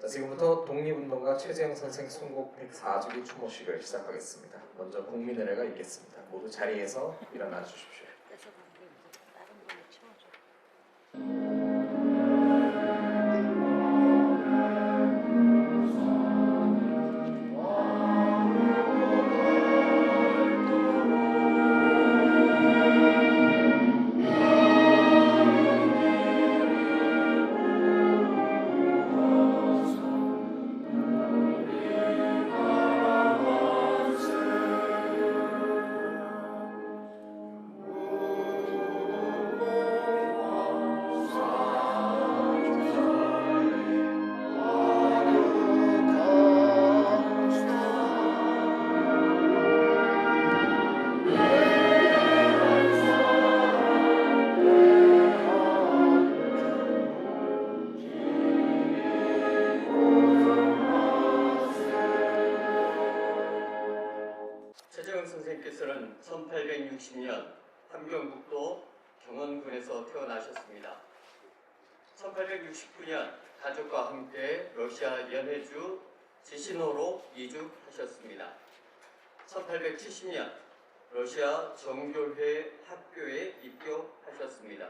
자, 지금부터 독립운동가 최재형 선생 선곡 104주기 추모식을 시작하겠습니다. 먼저 국민의례가 있겠습니다. 모두 자리에서 일어나 주십시오. 최재형 선생님께서는 1860년 함경북도 경원군에서 태어나셨습니다. 1869년 가족과 함께 러시아 연해주 지시노로 이주하셨습니다. 1870년 러시아 정교회 학교에 입교하셨습니다.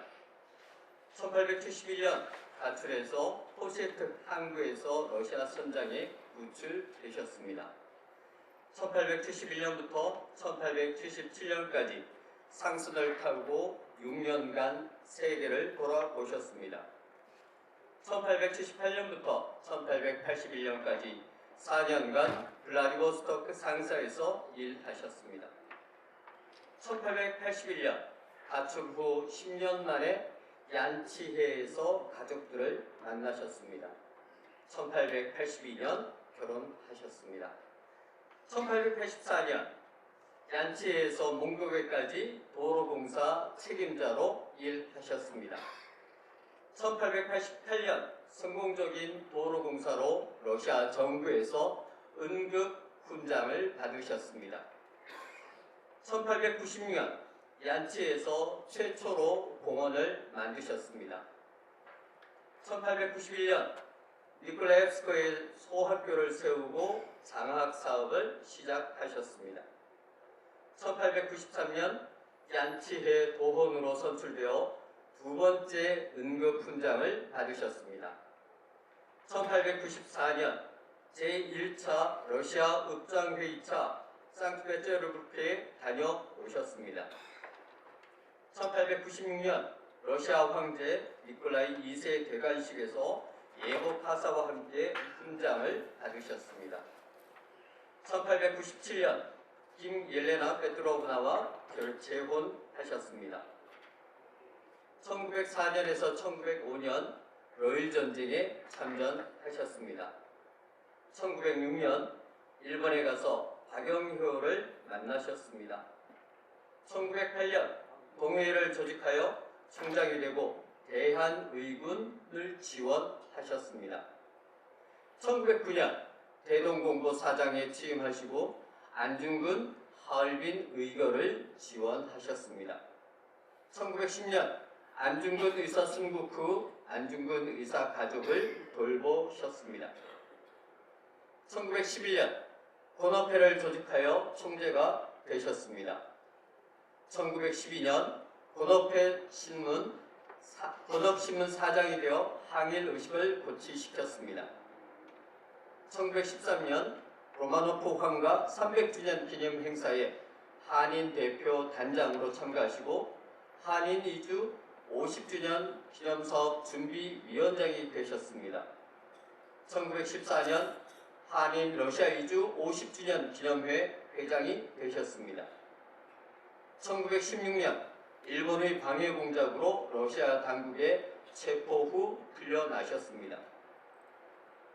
1871년 가출해서 포셰트 항구에서 러시아 선장에 구출되셨습니다. 1871년부터 1877년까지 상선을 타고 6년간 세계를 돌아보셨습니다. 1878년부터 1881년까지 4년간 블라디보스토크 상사에서 일하셨습니다. 1881년 가출 후 10년 만에 얀치해에서 가족들을 만나셨습니다. 1882년 결혼하셨습니다. 1884년 얀치에서 몽고회까지 도로공사 책임자로 일하셨습니다. 1888년 성공적인 도로공사로 러시아 정부에서 은급 훈장을 받으셨습니다. 1896년 얀치에서 최초로 공원을 만드셨습니다. 1891년 니콜라옙스크에 소학교를 세우고 장학 사업을 시작하셨습니다. 1893년 얀치해 도혼으로 선출되어 두 번째 은급 훈장을 받으셨습니다. 1894년 제1차 러시아 읍장회의차 상트페테르부르크에 다녀오셨습니다. 1896년 러시아 황제 니콜라이 2세 대관식에서 예고 파사와 함께 훈장을 받으셨습니다. 1897년 김옐레나 페트로브나와 결재혼하셨습니다. 1904년에서 1905년 러일 전쟁에 참전하셨습니다. 1906년 일본에 가서 박영효를 만나셨습니다. 1908년 동회를 조직하여 총장이 되고 대한의군을 지원하셨습니다. 1909년 대동공고 사장에 취임하시고 안중근 하얼빈 의거를 지원하셨습니다. 1910년 안중근 의사 순국 후 안중근 의사 가족을 돌보셨습니다. 1911년 본업회를 조직하여 총재가 되셨습니다. 1912년 본업신문 사장이 되어 항일의식을 고취시켰습니다. 1913년 로마노프 황가 300주년 기념 행사에 한인 대표 단장으로 참가하시고 한인 이주 50주년 기념사업 준비위원장이 되셨습니다. 1914년 한인 러시아 이주 50주년 기념회 회장이 되셨습니다. 1916년 일본의 방해 공작으로 러시아 당국에 체포 후 풀려나셨습니다.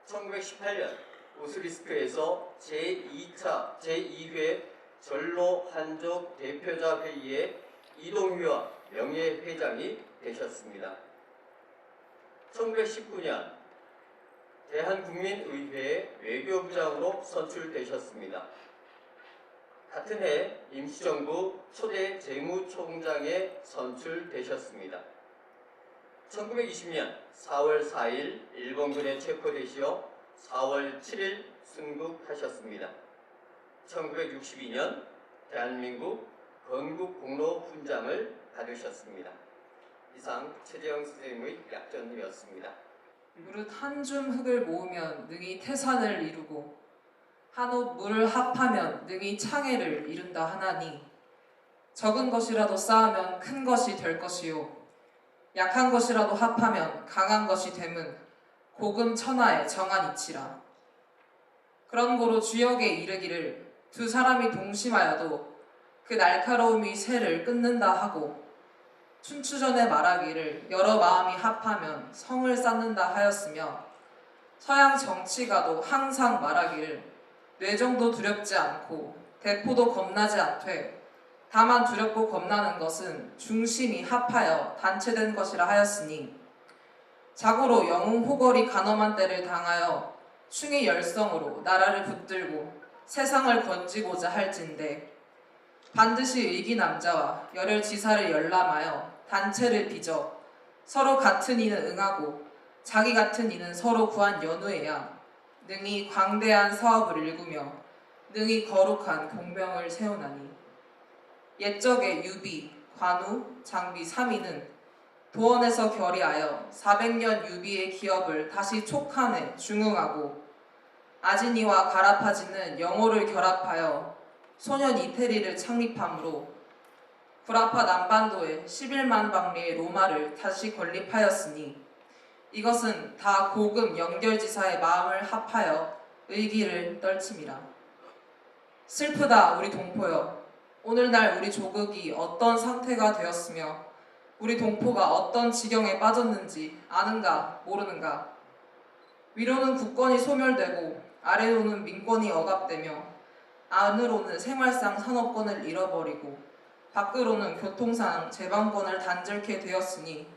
1918년 우스리스크에서 제2회 전로 한족 대표자 회의에 이동휘와 명예회장이 되셨습니다. 1919년 대한국민의회의 외교부장으로 선출되셨습니다. 같은 해 임시정부 초대 재무총장에 선출되셨습니다. 1920년 4월 4일 일본군에 체포되시어 4월 7일 순국하셨습니다. 1962년 대한민국 건국공로훈장을 받으셨습니다. 이상 최재형 선생님의 약전이었습니다. 무릇 한 줌 흙을 모으면 능히 태산을 이루고 한 옵 물을 합하면 능히 창해를 이룬다 하나니 적은 것이라도 쌓으면 큰 것이 될 것이요 약한 것이라도 합하면 강한 것이 됨은 고금 천하의 정한 이치라. 그런 고로 주역에 이르기를 두 사람이 동심하여도 그 날카로움이 새를 끊는다 하고 춘추전에 말하기를 여러 마음이 합하면 성을 쌓는다 하였으며 서양 정치가도 항상 말하기를 뇌정도 두렵지 않고 대포도 겁나지 않되 다만 두렵고 겁나는 것은 중심이 합하여 단체된 것이라 하였으니 자고로 영웅 호걸이 간엄한 때를 당하여 충의 열성으로 나라를 붙들고 세상을 건지고자 할진대 반드시 의기남자와 열혈 지사를 열람하여 단체를 빚어 서로 같은 이는 응하고 자기 같은 이는 서로 구한 연후에야 능히 광대한 사업을 일구며 능히 거룩한 공명을 세우나니 옛적의 유비, 관우, 장비 3인은 도원에서 결의하여 400년 유비의 기업을 다시 촉한해 중흥하고 아진이와 가라파지는 영호를 결합하여 소년 이태리를 창립함으로 구라파 남반도에 11만 방리의 로마를 다시 건립하였으니 이것은 다 고금 연결지사의 마음을 합하여 의기를 떨침이라. 슬프다 우리 동포여. 오늘날 우리 조국이 어떤 상태가 되었으며 우리 동포가 어떤 지경에 빠졌는지 아는가 모르는가. 위로는 국권이 소멸되고 아래로는 민권이 억압되며 안으로는 생활상 산업권을 잃어버리고 밖으로는 교통상 제방권을 단절케 되었으니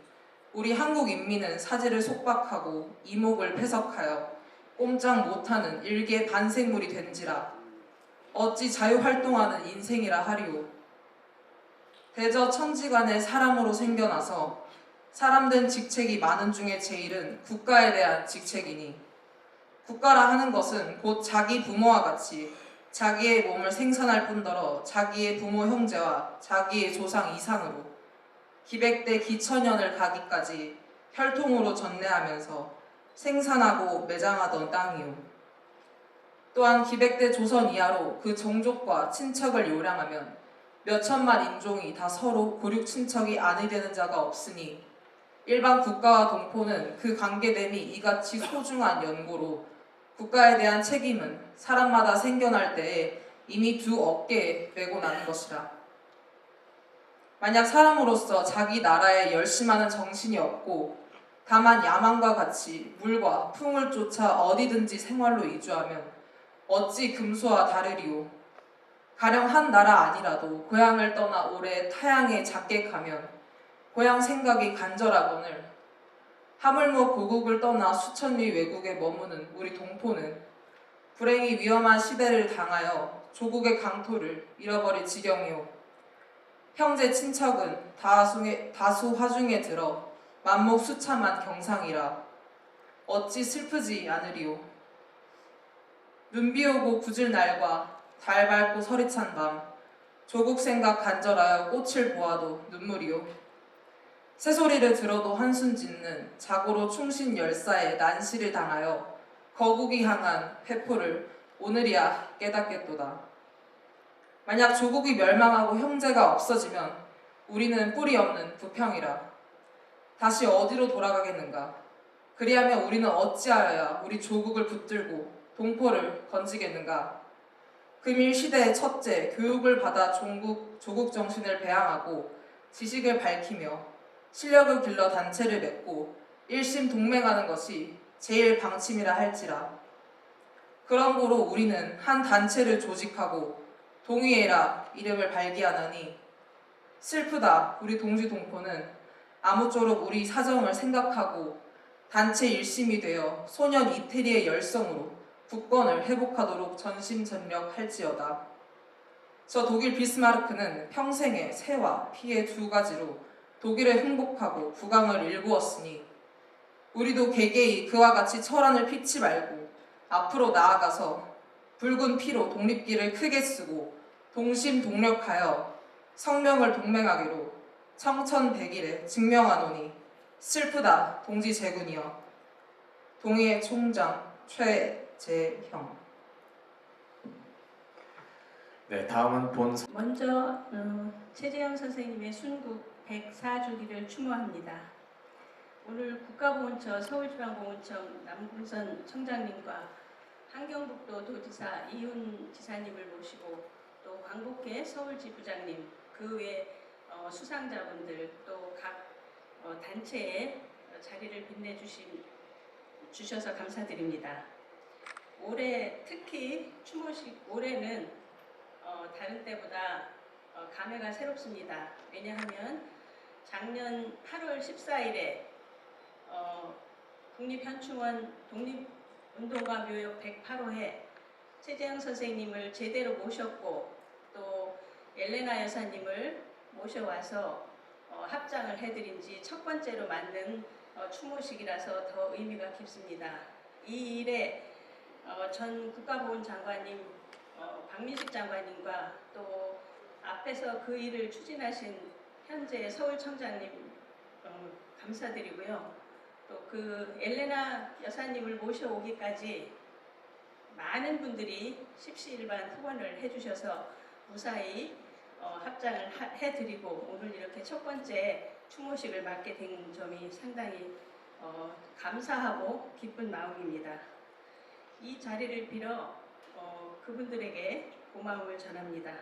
우리 한국 인민은 사지를 속박하고 이목을 패석하여 꼼짝 못하는 일개 반생물이 된지라. 어찌 자유활동하는 인생이라 하리오. 대저 천지간에 사람으로 생겨나서 사람된 직책이 많은 중에 제일은 국가에 대한 직책이니 국가라 하는 것은 곧 자기 부모와 같이 자기의 몸을 생산할 뿐더러 자기의 부모 형제와 자기의 조상 이상으로 기백대 기천년을 가기까지 혈통으로 전내하면서 생산하고 매장하던 땅이요. 또한 기백대 조선 이하로 그 종족과 친척을 요량하면 몇천만 인종이 다 서로 고륙 친척이 아니 되는 자가 없으니 일반 국가와 동포는 그 관계됨이 이같이 소중한 연고로 국가에 대한 책임은 사람마다 생겨날 때에 이미 두 어깨에 메고 나는 것이라. 만약 사람으로서 자기 나라에 열심하는 정신이 없고 다만 야망과 같이 물과 풍을 쫓아 어디든지 생활로 이주하면 어찌 금수와 다르리오. 가령 한 나라 아니라도 고향을 떠나 오래 타향에 작게 가면 고향 생각이 간절하거늘 하물며 고국을 떠나 수천리 외국에 머무는 우리 동포는 불행히 위험한 시대를 당하여 조국의 강토를 잃어버릴 지경이오. 형제 친척은 다수 화중에 들어 만목수참한 경상이라. 어찌 슬프지 않으리오. 눈 비오고 굳을 날과 달 밝고 서리 찬 밤 조국 생각 간절하여 꽃을 보아도 눈물이요. 새소리를 들어도 한숨 짓는 자고로 충신 열사의 난시를 당하여 거국이 향한 회포를 오늘이야 깨닫겠도다. 만약 조국이 멸망하고 형제가 없어지면 우리는 뿌리 없는 부평이라. 다시 어디로 돌아가겠는가. 그리하면 우리는 어찌하여야 우리 조국을 붙들고 동포를 건지겠는가. 금일 시대의 첫째 교육을 받아 조국 정신을 배양하고 지식을 밝히며 실력을 길러 단체를 맺고 일심 동맹하는 것이 제일 방침이라 할지라. 그런 고로 우리는 한 단체를 조직하고 동의해라 이름을 발기하나니 슬프다 우리 동지 동포는 아무쪼록 우리 사정을 생각하고 단체 일심이 되어 소년 이태리의 열성으로 국권을 회복하도록 전심전력할지어다. 저 독일 비스마르크는 평생에 세와 피의 두 가지로 독일을 흥복하고 국왕을 일구었으니 우리도 개개히 그와 같이 철안을 피치 말고 앞으로 나아가서 붉은 피로 독립기를 크게 쓰고 동심동력하여 성명을 동맹하기로 청천백일에 증명하노니 슬프다 동지 제군이여. 동해 총장 최재형. 네, 다음은 본 먼저 최재형 선생님의 순국 104주기를 추모합니다. 오늘 국가보훈처 서울지방보훈청 남궁선 청장님과 한경북도 도지사 이훈 지사님을 모시고 또 광복회 서울지부장님, 그 외 수상자분들 또 각 단체에 자리를 빛내주셔서 감사드립니다. 올해 특히 추모식 올해는 다른 때보다 감회가 새롭습니다. 왜냐하면 작년 8월 14일에 국립현충원 독립운동가 묘역 108호에 최재형 선생님을 제대로 모셨고 또 엘레나 여사님을 모셔와서 합장을 해드린 지 첫 번째로 맞는 추모식이라서 더 의미가 깊습니다. 이 일에 전 국가보훈장관님 박민식 장관님과 또 앞에서 그 일을 추진하신 현재 서울청장님 감사드리고요. 또 그 엘레나 여사님을 모셔오기까지 많은 분들이 십시일반 후원을 해주셔서 무사히 합장을 해드리고 오늘 이렇게 첫 번째 추모식을 맡게 된 점이 상당히 감사하고 기쁜 마음입니다. 이 자리를 빌어 그분들에게 고마움을 전합니다.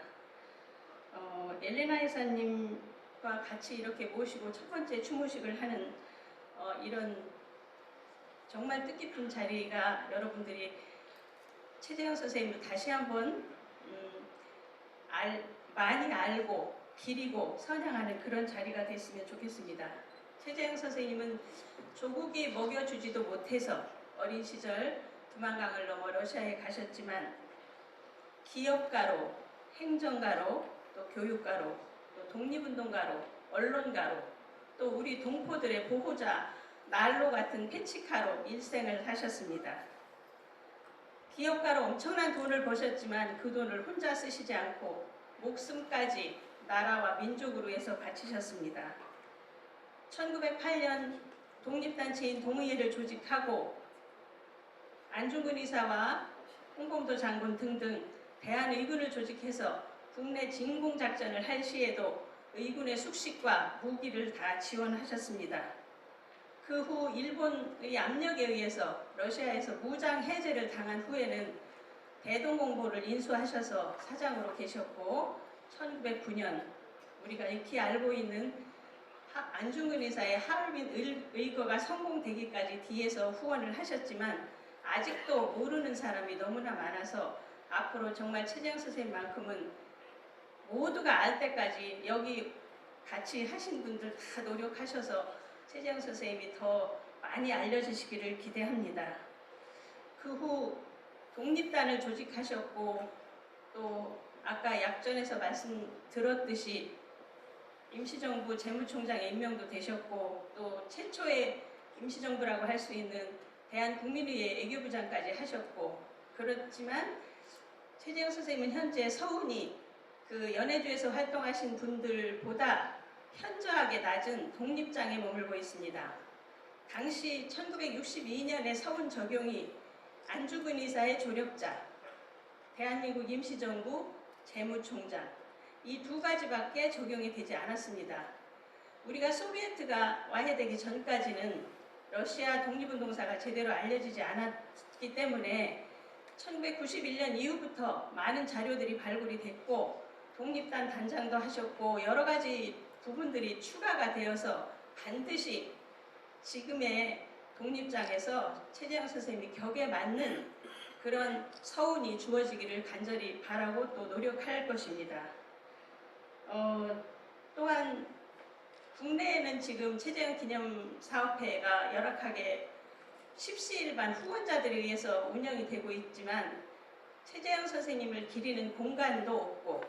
엘레나 여사님과 같이 이렇게 모시고 첫 번째 추모식을 하는 이런 정말 뜻깊은 자리가 여러분들이 최재형 선생님을 다시 한번 많이 알고 기리고 선양하는 그런 자리가 됐으면 좋겠습니다. 최재형 선생님은 조국이 먹여주지도 못해서 어린 시절 두만강을 넘어 러시아에 가셨지만 기업가로, 행정가로, 또 교육가로, 또 독립운동가로, 언론가로, 또 우리 동포들의 보호자, 난로 같은 폐치카로 일생을 하셨습니다. 기업가로 엄청난 돈을 버셨지만 그 돈을 혼자 쓰시지 않고 목숨까지 나라와 민족으로 해서 바치셨습니다. 1908년 독립단체인 동의회를 조직하고 안중근 의사와 홍범도 장군 등등 대한의군을 조직해서 국내 진공작전을 할 시에도 의군의 숙식과 무기를 다 지원하셨습니다. 그 후 일본의 압력에 의해서 러시아에서 무장 해제를 당한 후에는 대동공보를 인수하셔서 사장으로 계셨고 1909년 우리가 익히 알고 있는 안중근 의사의 하얼빈 의거가 성공되기까지 뒤에서 후원을 하셨지만 아직도 모르는 사람이 너무나 많아서 앞으로 정말 최재형 선생님만큼은 모두가 알 때까지 여기 같이 하신 분들 다 노력하셔서 최재형 선생님이 더 많이 알려주시기를 기대합니다. 그 후 독립단을 조직하셨고 또 아까 약전에서 말씀드렸듯이 임시정부 재무총장에 임명도 되셨고 또 최초의 임시정부라고 할 수 있는 대한국민의회 애교부장까지 하셨고 그렇지만 최재형 선생님은 현재 서훈이 그 연해주에서 활동하신 분들보다 현저하게 낮은 독립장에 머물고 있습니다. 당시 1962년에 서훈 적용이 안중근 의사의 조력자, 대한민국 임시정부 재무총장 이 두 가지밖에 적용이 되지 않았습니다. 우리가 소비에트가 와해되기 전까지는 러시아 독립운동사가 제대로 알려지지 않았기 때문에 1991년 이후부터 많은 자료들이 발굴이 됐고 독립단 단장도 하셨고 여러 가지 부분들이 추가가 되어서 반드시 지금의 독립장에서 최재형 선생님이 격에 맞는 그런 서훈이 주어지기를 간절히 바라고 또 노력할 것입니다. 또한 국내에는 지금 최재형 기념사업회가 열악하게 십시일반 후원자들에 의해서 운영이 되고 있지만 최재형 선생님을 기리는 공간도 없고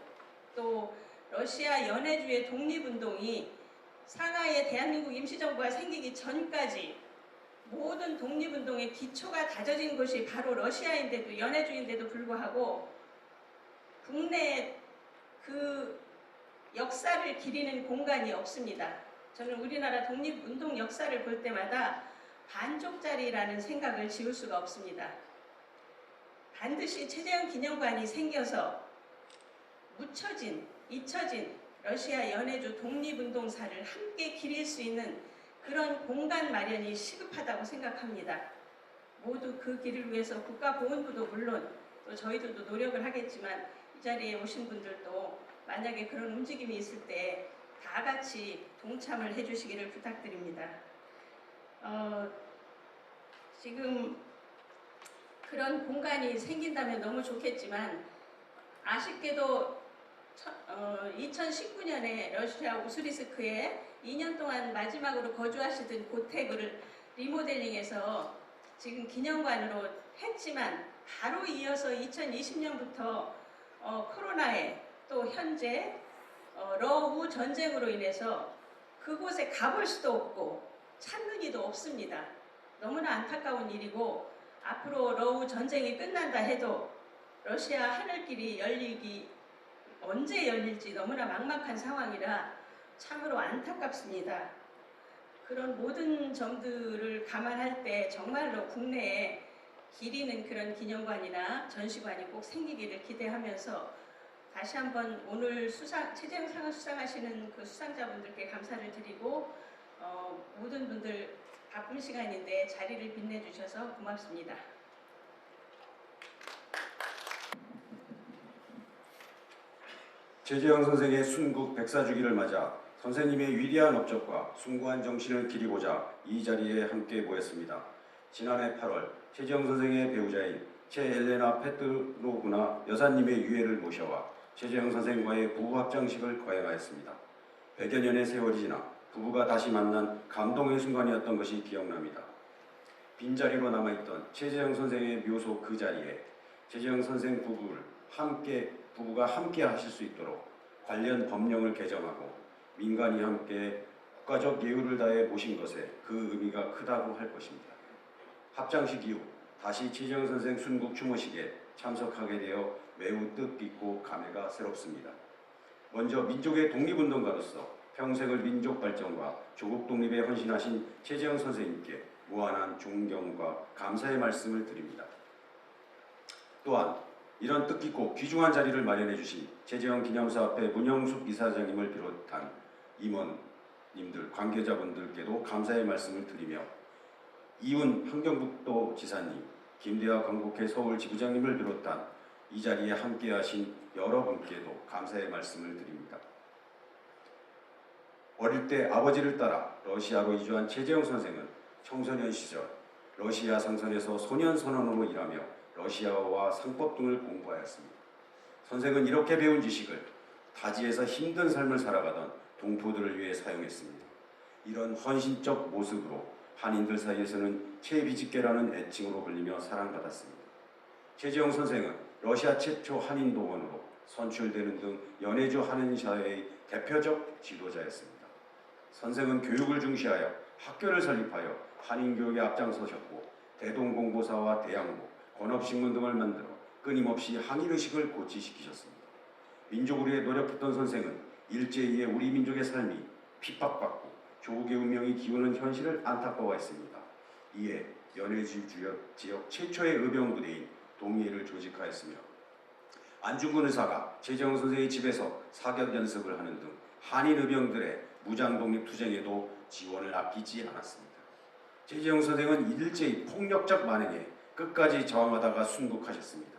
또 러시아 연해주의 독립운동이 상하이에 대한민국 임시정부가 생기기 전까지 모든 독립운동의 기초가 다져진 곳이 바로 러시아인데도 연해주인데도 불구하고 국내에 그 역사를 기리는 공간이 없습니다. 저는 우리나라 독립운동 역사를 볼 때마다 반쪽짜리라는 생각을 지울 수가 없습니다. 반드시 최재형 기념관이 생겨서 묻혀진, 잊혀진 러시아 연해주 독립운동사를 함께 기릴 수 있는 그런 공간 마련이 시급하다고 생각합니다. 모두 그 길을 위해서 국가보훈부도 물론 또 저희들도 노력을 하겠지만 이 자리에 오신 분들도 만약에 그런 움직임이 있을 때 다 같이 동참을 해주시기를 부탁드립니다. 지금 그런 공간이 생긴다면 너무 좋겠지만 아쉽게도 2019년에 러시아 우스리스크에 2년 동안 마지막으로 거주하시던 고택을 리모델링해서 지금 기념관으로 했지만 바로 이어서 2020년부터 코로나에 또 현재 러우 전쟁으로 인해서 그곳에 가볼 수도 없고 찾는 이도 없습니다. 너무나 안타까운 일이고 앞으로 러우 전쟁이 끝난다 해도 러시아 하늘길이 열리기 언제 열릴지 너무나 막막한 상황이라 참으로 안타깝습니다. 그런 모든 점들을 감안할 때 정말로 국내에 기리는 그런 기념관이나 전시관이 꼭 생기기를 기대하면서 다시 한번 오늘 최재형 상을 수상하시는 그 수상자분들께 감사를 드리고 모든 분들 바쁜 시간인데 자리를 빛내주셔서 고맙습니다. 최재형 선생의 순국 104주기를 맞아 선생님의 위대한 업적과 숭고한 정신을 기리고자 이 자리에 함께 모였습니다. 지난해 8월 최재형 선생의 배우자인 최엘레나 페트로브나 여사님의 유해를 모셔와 최재형 선생과의 부부 합장식을 거행하였습니다. 100여 년의 세월이 지나 부부가 다시 만난 감동의 순간이었던 것이 기억납니다. 빈자리로 남아있던 최재형 선생의 묘소 그 자리에 최재형 선생 부부가 함께 하실 수 있도록 관련 법령을 개정하고 민간이 함께 국가적 예우를 다해 모신 것에 그 의미가 크다고 할 것입니다. 합장식 이후 다시 최재형 선생 순국 추모식에 참석하게 되어 매우 뜻깊고 감회가 새롭습니다. 먼저 민족의 독립운동가로서 평생을 민족 발전과 조국 독립에 헌신하신 최재형 선생님께 무한한 존경과 감사의 말씀을 드립니다. 또한 이런 뜻깊고 귀중한 자리를 마련해 주신 최재형 기념사업회 문영숙 이사장님을 비롯한 임원님들, 관계자분들께도 감사의 말씀을 드리며 이훈 환경북도 지사님, 김대하 광복회 서울지부장님을 비롯한 이 자리에 함께하신 여러분께도 감사의 말씀을 드립니다. 어릴 때 아버지를 따라 러시아로 이주한 최재형 선생은 청소년 시절 러시아 상선에서 소년 선원으로 일하며 러시아어와 상법 등을 공부하였습니다. 선생은 이렇게 배운 지식을 타지에서 힘든 삶을 살아가던 동포들을 위해 사용했습니다. 이런 헌신적 모습으로 한인들 사이에서는 최비집계라는 애칭으로 불리며 사랑받았습니다. 최재형 선생은 러시아 최초 한인 동원으로 선출되는 등 연해주 한인사회의 대표적 지도자였습니다. 선생은 교육을 중시하여 학교를 설립하여 한인교육에 앞장서셨고 대동공보사와 대양보, 권업신문 등을 만들어 끊임없이 한인의식을 고취시키셨습니다. 민족을 위해 노력했던 선생은 일제히에 우리 민족의 삶이 핍박받고 조국의 운명이 기우는 현실을 안타까워했습니다. 이에 연해주 지역 최초의 의병부대인 동의회를 조직하였으며 안중근 의사가 최재형 선생의 집에서 사격 연습을 하는 등 한인 의병들의 무장독립투쟁에도 지원을 아끼지 않았습니다. 최재형 선생은 일제히 폭력적 만행에 끝까지 저항하다가 순국하셨습니다.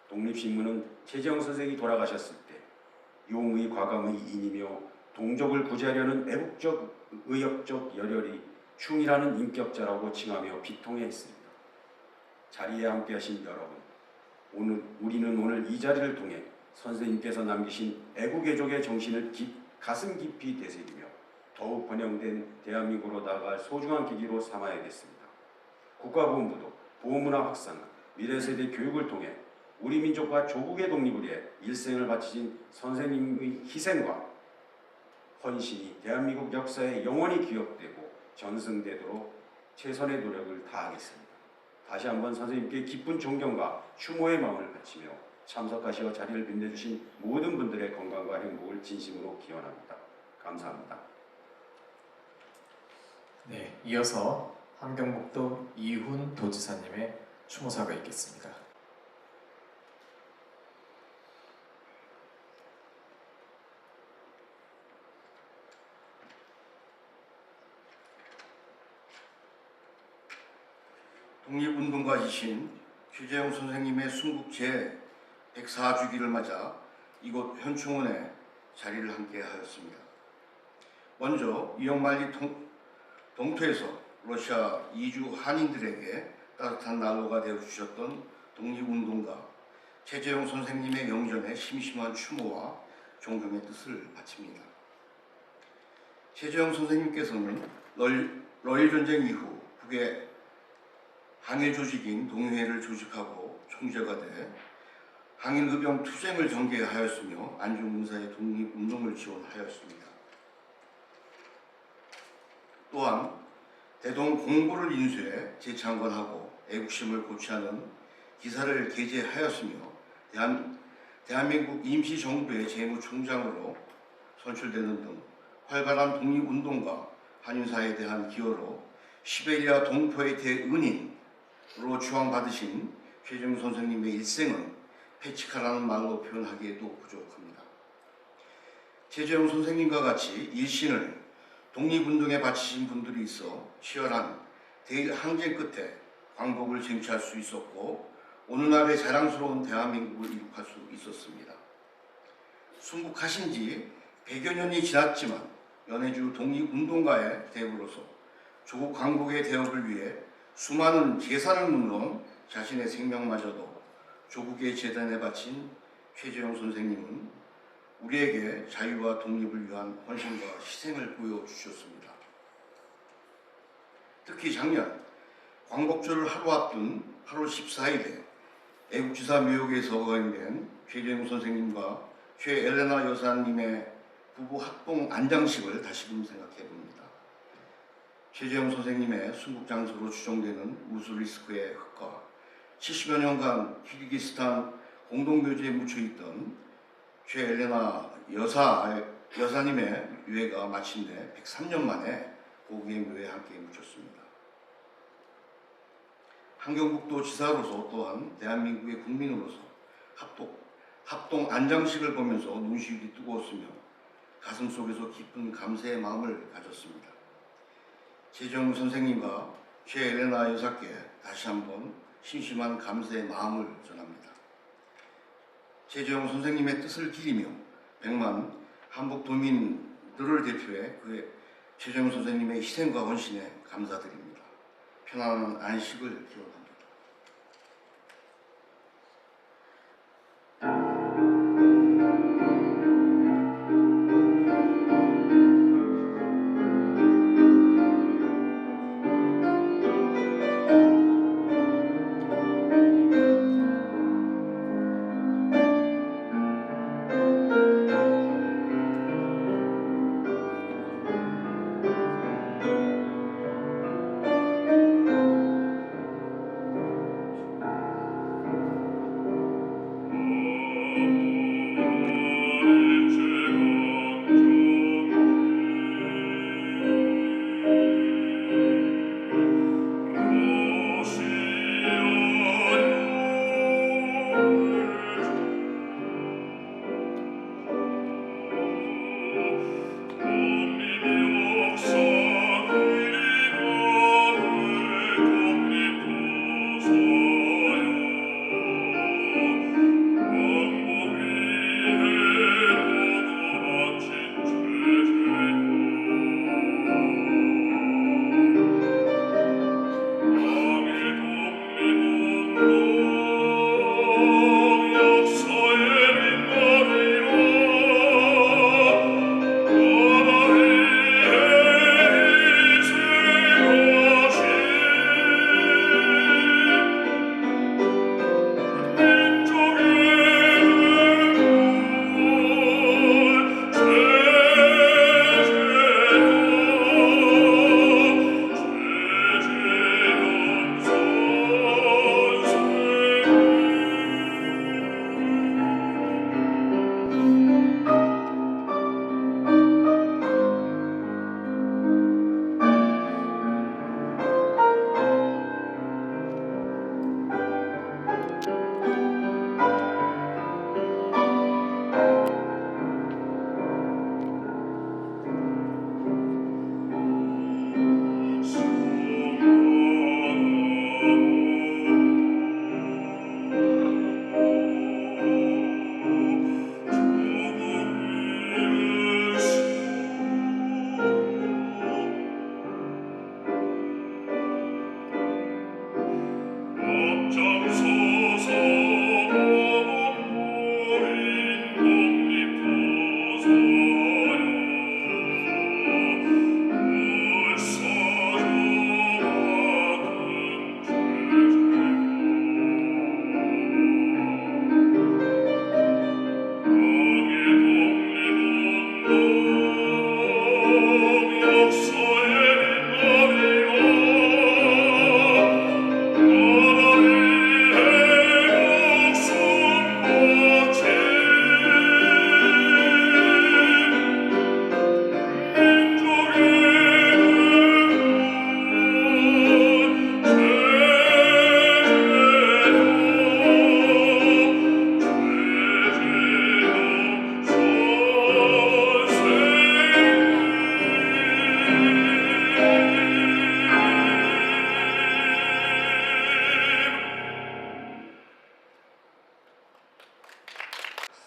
독립신문은 최재형 선생이 돌아가셨을 때 용의 과감의 인이며 동족을 구제하려는 애국적 의역적 열혈이 충이라는 인격자라고 칭하며 비통해했습니다. 자리에 함께하신 여러분, 우리는 오늘 이 자리를 통해 선생님께서 남기신 애국애족의 정신을 가슴 깊이 되새기며 더욱 번영된 대한민국으로 나아갈 소중한 계기로 삼아야겠습니다. 국가보훈부도 보훈문화 확산, 미래세대 교육을 통해 우리 민족과 조국의 독립을 위해 일생을 바치신 선생님의 희생과 헌신이 대한민국 역사에 영원히 기억되고 전승되도록 최선의 노력을 다하겠습니다. 다시 한번 선생님께 깊은 존경과 추모의 마음을 바치며 참석하시어 자리를 빛내주신 모든 분들의 건강과 행복을 진심으로 기원합니다. 감사합니다. 네, 이어서 함경북도 이훈 도지사님의 추모사가 있겠습니다. 독립운동가이신 최재형 선생님의 순국 제104주기를 맞아 이곳 현충원에 자리를 함께 하였습니다. 먼저 이영만리 동토에서 러시아 이주 한인들에게 따뜻한 난로가 되어주셨던 독립운동가 최재형 선생님의 영전에 심심한 추모와 존경의 뜻을 바칩니다. 최재형 선생님께서는 러일 전쟁 이후 북의 항일 조직인 동해를 조직하고 총재가 돼 항일의병 투쟁을 전개하였으며 안중문사의 독립운동을 지원하였습니다. 또한 대동 공보를 인수해 재창건하고 애국심을 고취하는 기사를 게재하였으며 대한민국 임시정부의 재무총장으로 선출되는 등 활발한 독립운동과 한인사에 대한 기여로 시베리아 동포의 대은인으로 추앙받으신 최재형 선생님의 일생은 페치카라는 말로 표현하기에도 부족합니다. 최재형 선생님과 같이 일신을 독립운동에 바치신 분들이 있어 치열한 대일 항쟁 끝에 광복을 쟁취할 수 있었고 오늘날의 자랑스러운 대한민국을 이룩할 수 있었습니다. 순국하신 지 100여 년이 지났지만 연해주 독립운동가의 대우로서 조국 광복의 대업을 위해 수많은 재산을 물론 자신의 생명마저도 조국의 재단에 바친 최재형 선생님은 우리에게 자유와 독립을 위한 헌신과 희생을 보여주셨습니다. 특히 작년 광복절을 하루 앞둔 8월 14일에 애국지사 묘역에서 거행된 최재형 선생님과 최엘레나 여사님의 부부 합동 안장식을 다시금 생각해봅니다. 최재형 선생님의 순국 장소로 추정되는 우슬리스크의 흙과 70여 년간 키르기스탄 공동묘지에 묻혀있던 최엘레나 여사님의 유해가 마침내 103년 만에 고국의 묘에 함께 묻혔습니다. 함경북도 지사로서 또한 대한민국의 국민으로서 합동 안장식을 보면서 눈시울이 뜨거웠으며 가슴속에서 깊은 감사의 마음을 가졌습니다. 최재형 선생님과 최엘레나 여사께 다시 한번 심심한 감사의 마음을 전합니다. 최재형 선생님의 뜻을 기리며 100만 한국도민들을 대표해 그의 최재형 선생님의 희생과 헌신에 감사드립니다. 편안한 안식을 기원합니다.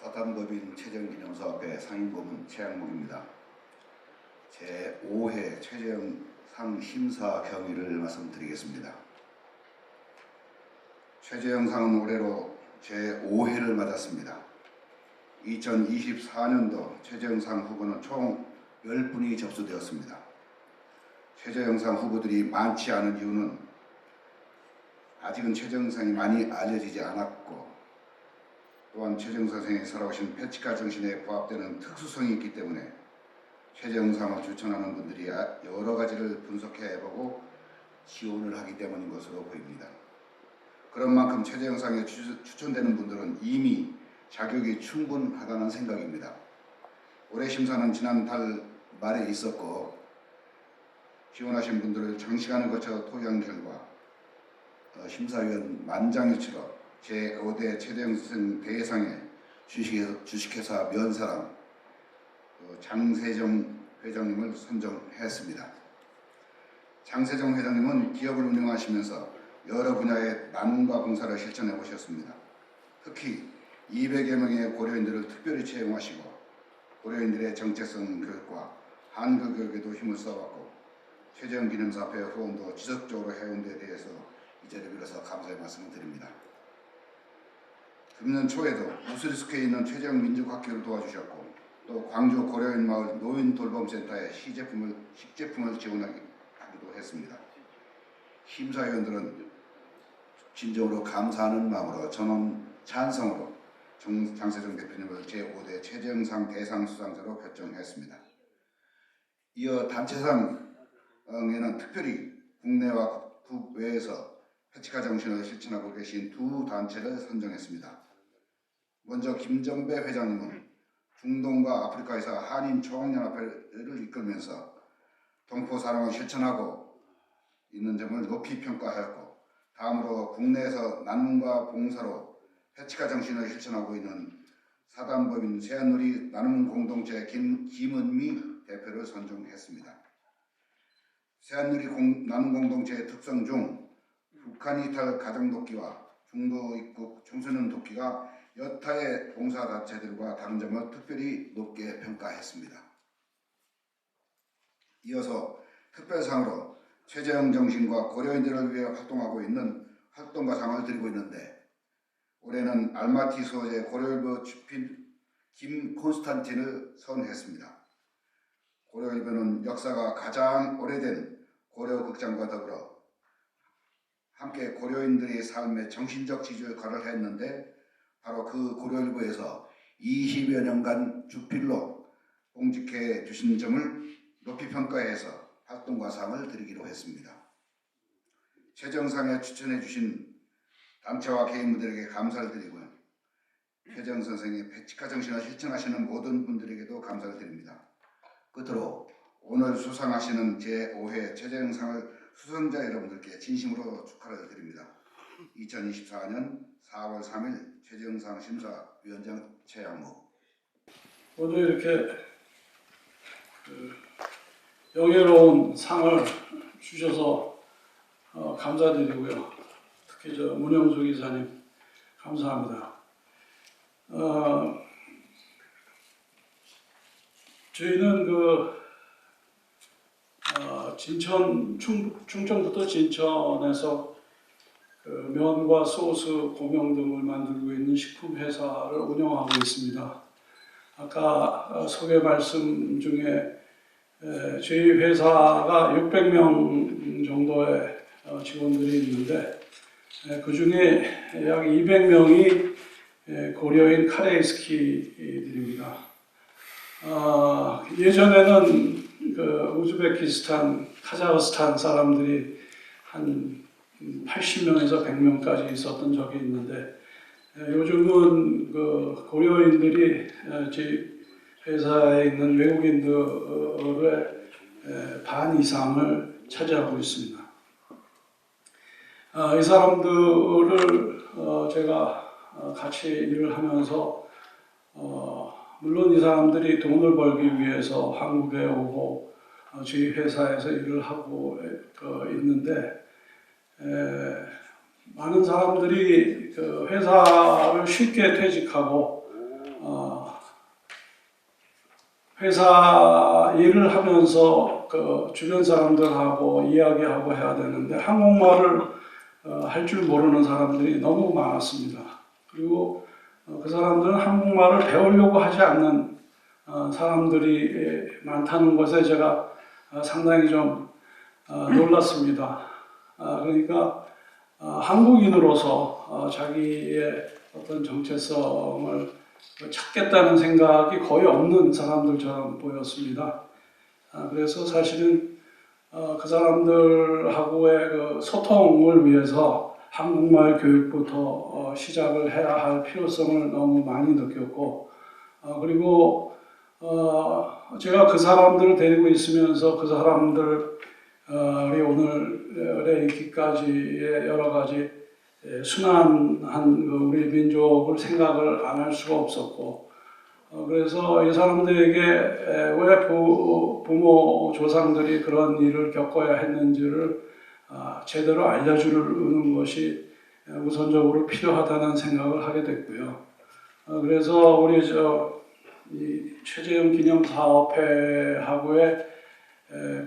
사단법인 최재형기념사업회 상임고문 최양목입니다. 제5회 최재형상 심사 경위를 말씀드리겠습니다. 최재형상은 올해로 제5회를 맞았습니다. 2024년도 최재형상 후보는 총 10분이 접수되었습니다. 최재형상 후보들이 많지 않은 이유는 아직은 최재형상이 많이 알려지지 않았고, 또한 최재형 선생이 살아오신 패치카 정신에 부합되는 특수성이 있기 때문에 최재형상을 추천하는 분들이 여러 가지를 분석해보고 지원을 하기 때문인 것으로 보입니다. 그런 만큼 최재형상에 추천되는 분들은 이미 자격이 충분하다는 생각입니다. 올해 심사는 지난달 말에 있었고, 지원하신 분들을 장시간을 거쳐 토의한 결과 심사위원 만장일치로 제5대 최재형 대상에 주식회사 면사랑 장세정 회장님을 선정했습니다. 장세정 회장님은 기업을 운영하시면서 여러 분야의 나눔과 봉사를 실천해 오셨습니다. 특히 200여 명의 고려인들을 특별히 채용하시고 고려인들의 정체성 교육과 한글 교육에도 힘을 써왔고, 최재형 기념사업회 후원도 지속적으로 해온 데 대해서 이 자리를 빌어서 감사의 말씀을 드립니다. 금년 초에도 우스리스크에 있는 최재형 민족학교를 도와주셨고, 또 광주 고려인 마을 노인 돌봄센터에 식재품을 지원하기도 했습니다. 심사위원들은 진정으로 감사하는 마음으로 전원 찬성으로 장세정 대표님을 제5대 최재형상 대상 수상자로 결정했습니다. 이어 단체상에는 특별히 국내와 국외에서 패치카 정신을 실천하고 계신 두 단체를 선정했습니다. 먼저 김정배 회장님은 중동과 아프리카에서 한인 총연합회를 이끌면서 동포 사랑을 실천하고 있는 점을 높이 평가하였고, 다음으로 국내에서 나눔과 봉사로 패치카 정신을 실천하고 있는 사단법인 새한누리 나눔 공동체 김은미 대표를 선정했습니다. 새한누리 나눔 공동체의 특성 중 북한 이탈 가정 돕기와 중도 입국 청소년 돕기가 여타의 봉사단체들과 다른 점을 특별히 높게 평가했습니다. 이어서 특별상으로 최재형 정신과 고려인들을 위해 활동하고 있는 활동가상을 드리고 있는데, 올해는 알마티 소재 고려일보 주필 김 콘스탄틴을 선했습니다. 고려일보는 역사가 가장 오래된 고려극장과 더불어 함께 고려인들의 삶의 정신적 지주역할을 했는데, 바로 그 고려일보에서 20여 년간 주필로 봉직해 주신 점을 높이 평가해서 활동가상을 드리기로 했습니다. 최재형상에 추천해 주신 단체와 개인분들에게 감사를 드리고요. 최재형 선생의 패치카 정신을 실천하시는 모든 분들에게도 감사를 드립니다. 끝으로 오늘 수상하시는 제5회 최재형상을 수상자 여러분들께 진심으로 축하를 드립니다. 2024년 4월 3일 최재형상 심사위원장 최양목. 모두 이렇게 영예로운 상을 주셔서 감사드리고요. 특히 문영수 기사님 감사합니다. 저희는 충청부터 진천에서 면과 소스, 고명 등을 만들고 있는 식품 회사를 운영하고 있습니다. 아까 소개 말씀 중에 저희 회사가 600명 정도의 직원들이 있는데, 그 중에 약 200명이 고려인 카레이스키들입니다. 예전에는 우즈베키스탄, 카자흐스탄 사람들이 한 80명에서 100명까지 있었던 적이 있는데, 요즘은 고려인들이 저희 회사에 있는 외국인들의 반 이상을 차지하고 있습니다. 이 사람들을 제가 같이 일을 하면서 물론 이 사람들이 돈을 벌기 위해서 한국에 오고 저희 회사에서 일을 하고 있는데, 많은 사람들이 회사를 쉽게 퇴직하고 회사 일을 하면서 그 주변 사람들하고 이야기하고 해야 되는데 한국말을 할 줄 모르는 사람들이 너무 많았습니다. 그리고 그 사람들은 한국말을 배우려고 하지 않는 사람들이 많다는 것에 제가 상당히 좀 놀랐습니다. 그러니까 한국인으로서 자기의 어떤 정체성을 찾겠다는 생각이 거의 없는 사람들처럼 보였습니다. 그래서 사실은 그 사람들하고의 그 소통을 위해서 한국말 교육부터 시작을 해야 할 필요성을 너무 많이 느꼈고, 그리고 제가 그 사람들을 데리고 있으면서 그 사람들이 오늘에 있기까지의 여러 가지 순환한 우리 민족을 생각을 안 할 수가 없었고, 그래서 이 사람들에게 왜 부모 조상들이 그런 일을 겪어야 했는지를 제대로 알려주는 것이 우선적으로 필요하다는 생각을 하게 됐고요. 그래서 우리 이 최재형 기념사업회하고의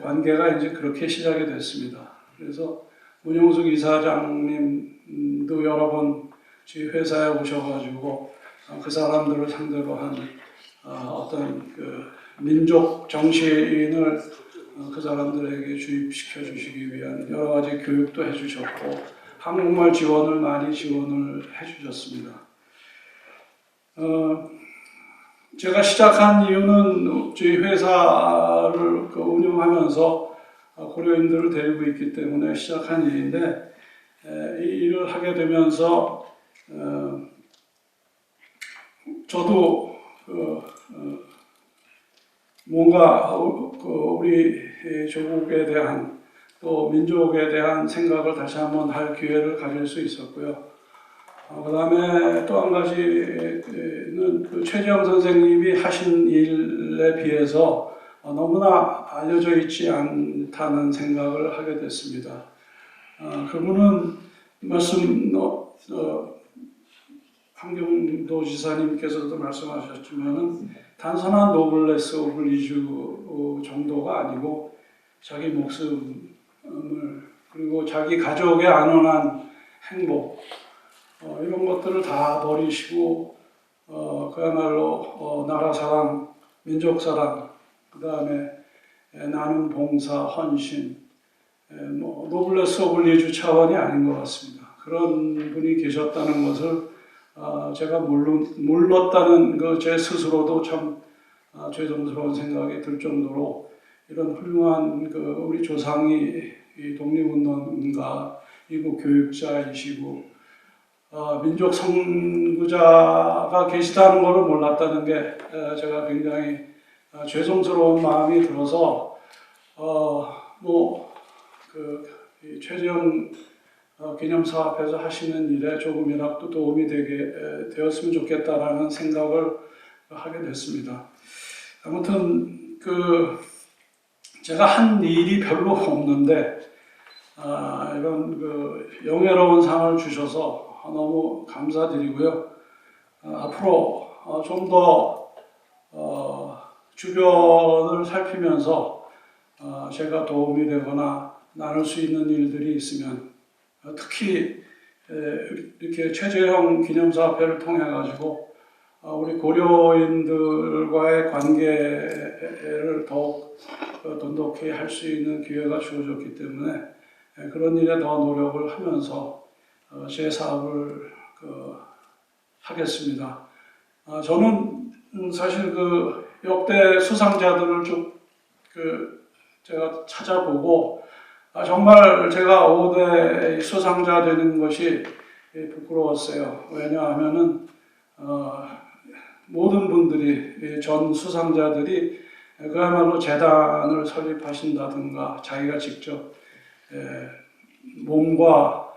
관계가 이제 그렇게 시작이 됐습니다. 그래서 문용숙 이사장님도 여러 번 저희 회사에 오셔가지고 그 사람들을 상대로 한 어떤 그 민족 정신을 그 사람들에게 주입시켜 주시기 위한 여러 가지 교육도 해주셨고 한국말 지원을 많이 지원을 해주셨습니다. 제가 시작한 이유는 저희 회사를 운영하면서 고려인들을 데리고 있기 때문에 시작한 일인데 이 일을 하게 되면서 저도 뭔가 우리 조국에 대한 또 민족에 대한 생각을 다시 한번 할 기회를 가질 수 있었고요. 그 다음에 또 한 가지는 그 최재형 선생님이 하신 일에 비해서 너무나 알려져 있지 않다는 생각을 하게 됐습니다. 그분은 한경도 지사님께서도 말씀하셨지만은 단순한 노블레스 오브 리주 정도가 아니고 자기 목숨을 그리고 자기 가족의 안온한 행복 이런 것들을 다 버리시고 그야말로 나라 사랑, 민족 사랑, 그 다음에 나눔, 봉사, 헌신, 노블레스 오브 리주 차원이 아닌 것 같습니다. 그런 분이 계셨다는 것을 제가 몰랐다는 제 스스로도 참 죄송스러운 생각이 들 정도로 이런 훌륭한 우리 조상이 독립운동가, 이고 교육자이시고 민족 선구자가 계시다는 것을 몰랐다는 게 제가 굉장히 죄송스러운 마음이 들어서 최재형 기념사업에서 하시는 일에 조금이라도 도움이 되었으면 좋겠다라는 생각을 하게 됐습니다. 아무튼 제가 한 일이 별로 없는데 이런 영예로운 상을 주셔서 너무 감사드리고요. 앞으로 좀 더 주변을 살피면서 제가 도움이 되거나 나눌 수 있는 일들이 있으면 특히 이렇게 최재형 기념사업회를 통해 가지고 우리 고려인들과의 관계를 더욱 돈독히 할 수 있는 기회가 주어졌기 때문에 그런 일에 더 노력을 하면서 제 사업을 하겠습니다. 저는 사실 역대 수상자들을 쭉 제가 찾아보고 정말 제가 5대 수상자 되는 것이 부끄러웠어요. 왜냐하면은 모든 분들이 전 수상자들이 그야말로 재단을 설립하신다든가 자기가 직접 몸과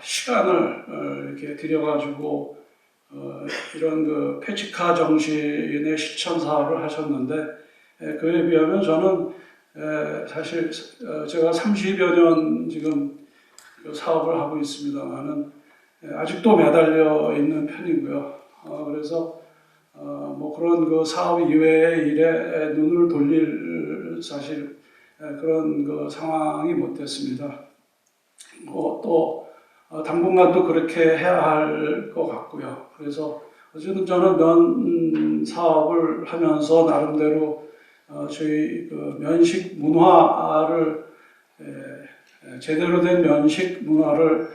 시간을 이렇게 들여가지고 이런 페치카 정신의 실천 사업을 하셨는데 그에 비하면 저는 사실 제가 30여 년 지금 사업을 하고 있습니다만은 아직도 매달려 있는 편이고요. 그래서 뭐 그런 그 사업 이외의 일에 눈을 돌릴 사실 그런 그 상황이 못 됐습니다. 또 당분간 또 그렇게 해야 할 것 같고요. 그래서 어쨌든 저는 면 사업을 하면서 나름대로 저희 그 면식 문화를 제대로 된 면식 문화를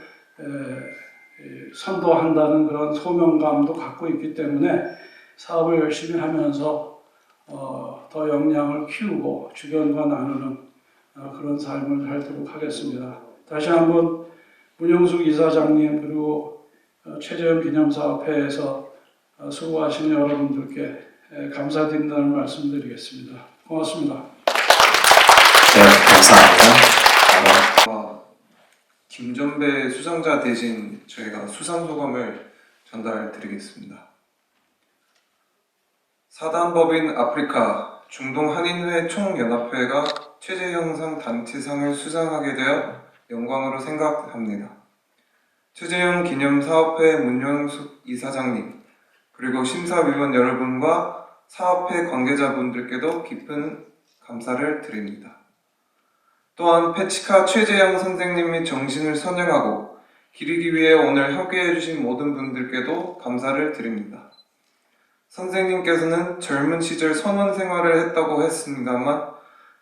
선도한다는 그런 소명감도 갖고 있기 때문에 사업을 열심히 하면서 더 역량을 키우고 주변과 나누는 그런 삶을 살도록 하겠습니다. 다시 한번 문영숙 이사장님 그리고 최재형 기념사업회에서 수고하시는 여러분들께 감사드린다는 말씀드리겠습니다. 고맙습니다. 네, 감사합니다. 김전배 수상자 대신 저희가 수상소감을 전달드리겠습니다. 사단법인 아프리카 중동한인회 총연합회가 최재형상 단체상을 수상하게 되어 영광으로 생각합니다. 최재형 기념사업회 문영숙 이사장님 그리고 심사위원 여러분과 사업회 관계자분들께도 깊은 감사를 드립니다. 또한 페치카 최재형 선생님의 정신을 선양하고 기리기 위해 오늘 함께해 주신 모든 분들께도 감사를 드립니다. 선생님께서는 젊은 시절 선원 생활을 했다고 했습니다만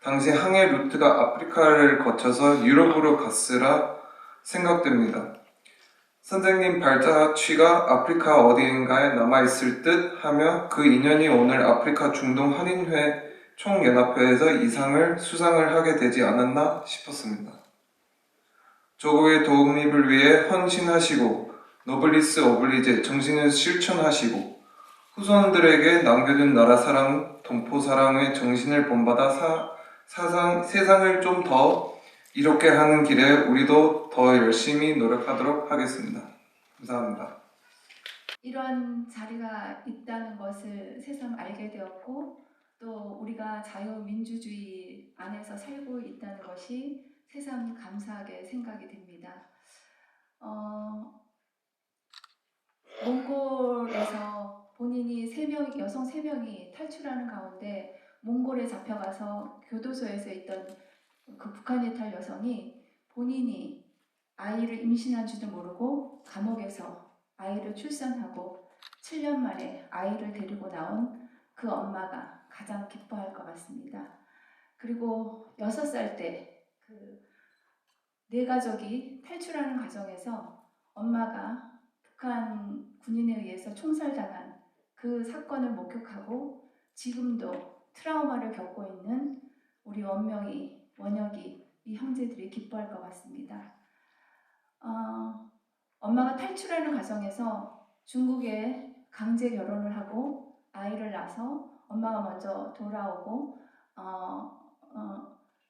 당시 항해 루트가 아프리카를 거쳐서 유럽으로 갔으라 생각됩니다. 선생님 발자취가 아프리카 어디인가에 남아있을 듯 하며 그 인연이 오늘 아프리카 중동 한인회 총연합회에서 이 상을 수상을 하게 되지 않았나 싶었습니다. 조국의 독립을 위해 헌신하시고 노블리스 오블리제 정신을 실천하시고 후손들에게 남겨둔 나라 사랑, 동포 사랑의 정신을 본받아 세상을 좀 더 이롭게 하는 길에 우리도 더 열심히 노력하도록 하겠습니다. 감사합니다. 이런 자리가 있다는 것을 새삼 알게 되었고 또 우리가 자유민주주의 안에서 살고 있다는 것이 새삼 감사하게 생각이 됩니다. 몽골에서 본인이 여성 3명이 탈출하는 가운데 몽골에 잡혀가서 교도소에서 있던 그 북한 이탈 여성이 본인이 아이를 임신한 줄도 모르고 감옥에서 아이를 출산하고 7년 만에 아이를 데리고 나온 그 엄마가 가장 기뻐할 것 같습니다. 그리고 6살 때 그 네 가족이 탈출하는 과정에서 엄마가 북한 군인에 의해서 총살당한 그 사건을 목격하고 지금도 트라우마를 겪고 있는 우리 원명이, 원혁이, 이 형제들이 기뻐할 것 같습니다. 엄마가 탈출하는 과정에서 중국에 강제 결혼을 하고 아이를 낳아서 엄마가 먼저 돌아오고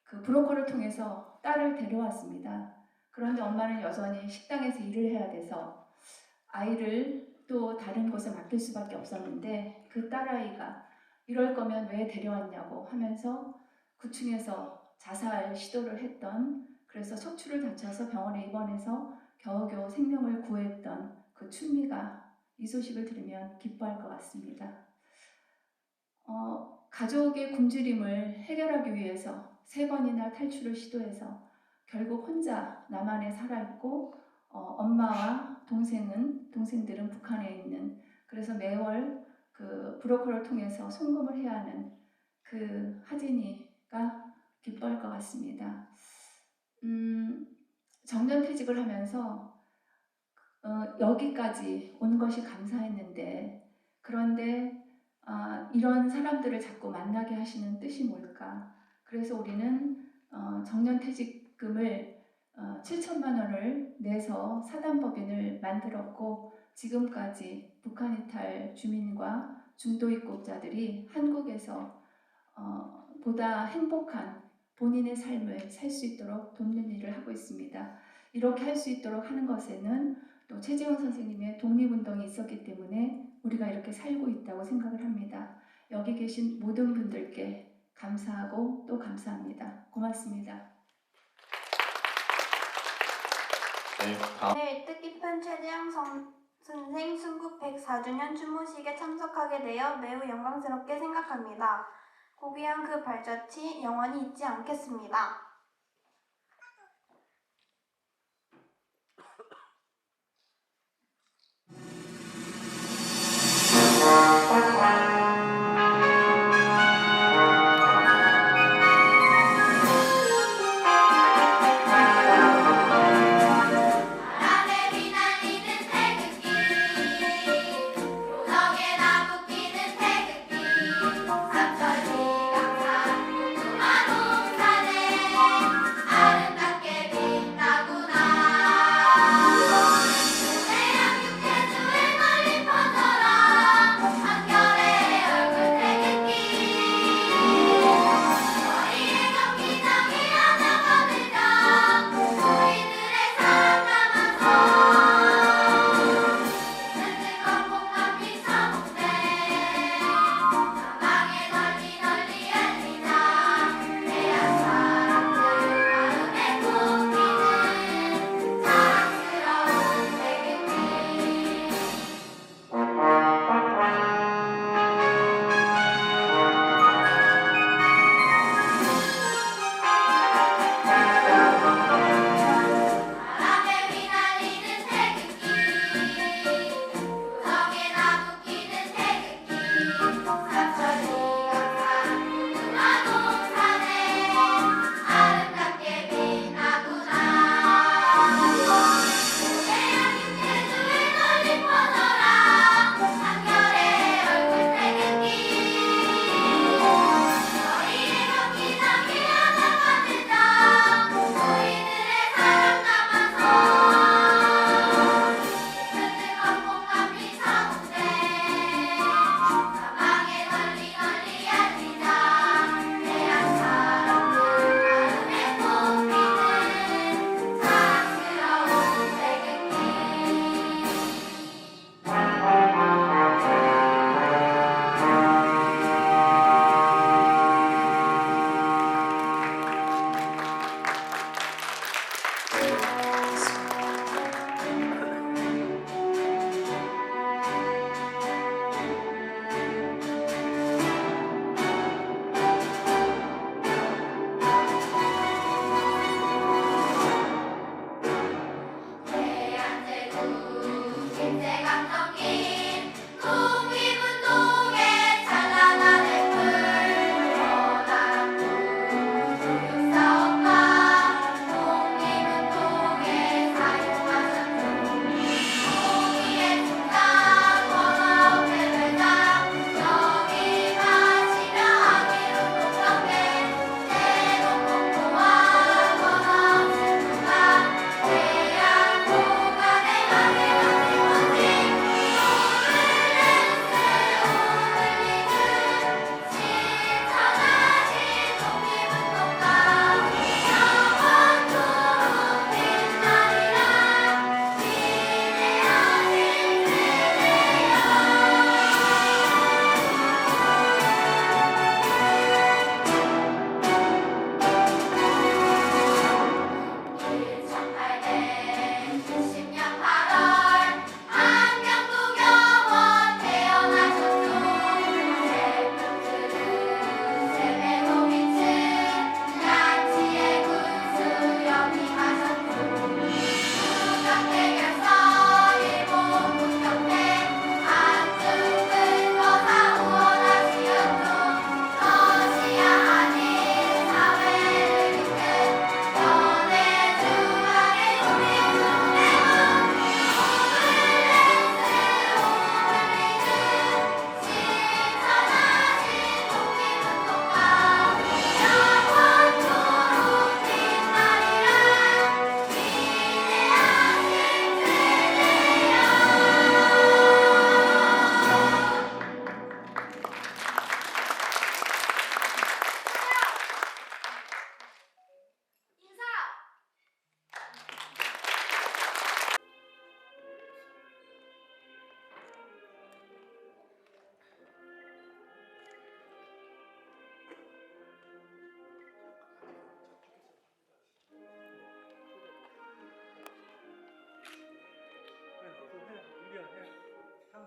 그 브로커를 통해서 딸을 데려왔습니다. 그런데 엄마는 여전히 식당에서 일을 해야 돼서 아이를 또 다른 곳에 맡길 수밖에 없었는데 그 딸아이가 이럴 거면 왜 데려왔냐고 하면서 9층에서 자살 시도를 했던, 그래서 척추를 다쳐서 병원에 입원해서 겨우겨우 생명을 구했던 그 춘미가 이 소식을 들으면 기뻐할 것 같습니다. 가족의 굶주림을 해결하기 위해서 3번이나 탈출을 시도해서 결국 혼자 남한에 살아있고 엄마와 동생들은 북한에 있는, 그래서 매월 그 브로커를 통해서 송금을 해야 하는 그 하진이가 기뻐할 것 같습니다. 정년퇴직을 하면서 여기까지 온 것이 감사했는데, 그런데 이런 사람들을 자꾸 만나게 하시는 뜻이 뭘까? 그래서 우리는 정년퇴직금을 7천만 원을 내서 사단법인을 만들었고, 지금까지 북한 이탈 주민과 중도 입국자들이 한국에서 보다 행복한 본인의 삶을 살 수 있도록 돕는 일을 하고 있습니다. 이렇게 할 수 있도록 하는 것에는 또 최재형 선생님의 독립운동이 있었기 때문에 우리가 이렇게 살고 있다고 생각을 합니다. 여기 계신 모든 분들께 감사하고 또 감사합니다. 고맙습니다. 네, 다음. 네, 뜻깊은 최재형 선생 순국회 104주년 추모식에 참석하게 되어 매우 영광스럽게 생각합니다. 고귀한 그 발자취 영원히 잊지 않겠습니다. 내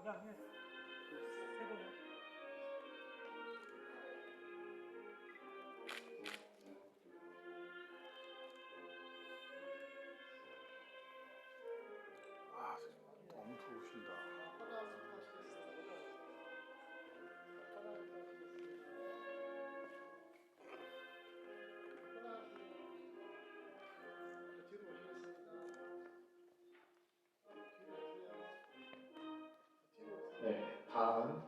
너무 좋으신다. 네, 다음은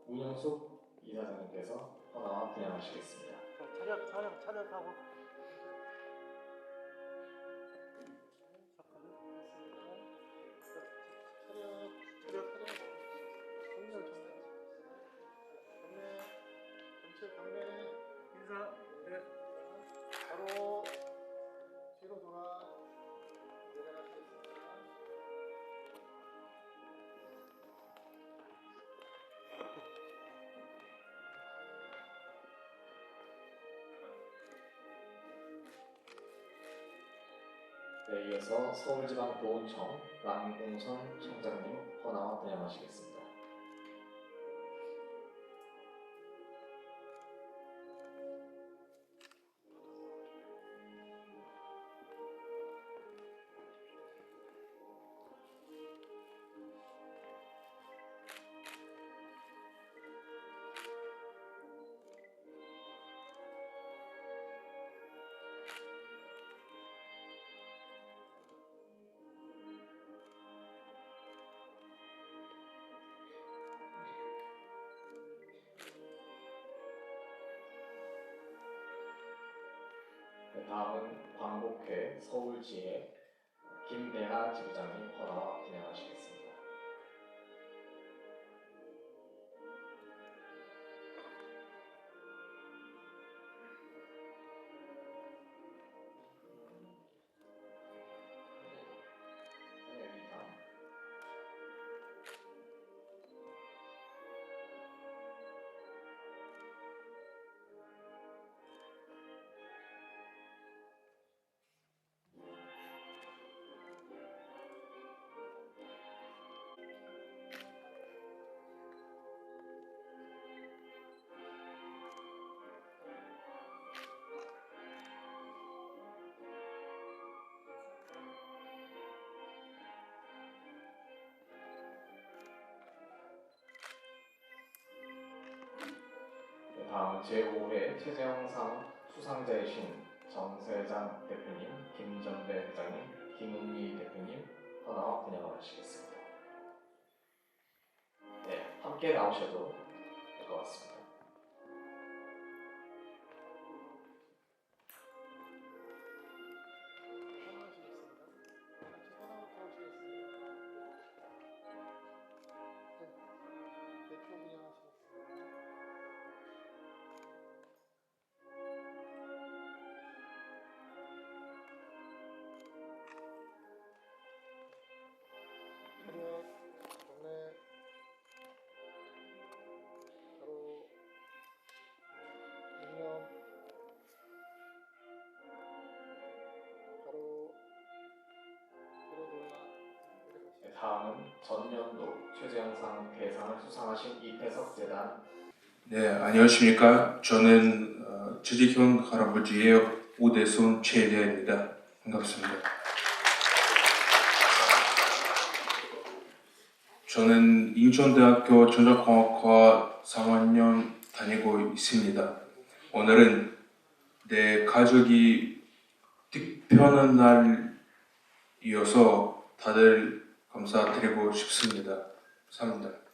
문영숙 이사장님께서 헌화와 분양하시겠습니다. 차렷하고. 인사. 네. 바로 뒤로 돌아 내려가시겠습니다. 네, 이어서 서울지방보훈청 남공선 청장님 헌화와 분양하시겠습니다. 네, 다음은 광복회 서울지회 김대하 지부장님 헌화와 분양하시겠습니다. 다음은 제5회 최재형상 수상자이신 정세장 대표님, 김전배 회장님, 김은미 대표님 헌화와 분양을 하시겠습니다. 네, 함께 나오셔도 될 것 같습니다. 다음은 전년도 최재형상 대상을 수상하신 이태석 재단. 네, 안녕하십니까. 저는 최재형 할아버지의 오대손 최대입니다. 반갑습니다. 저는 인천대학교 전자공학과 3학년 다니고 있습니다. 오늘은 내 가족이 특별한 날이어서 다들 감사드리고 싶습니다. 감사합니다.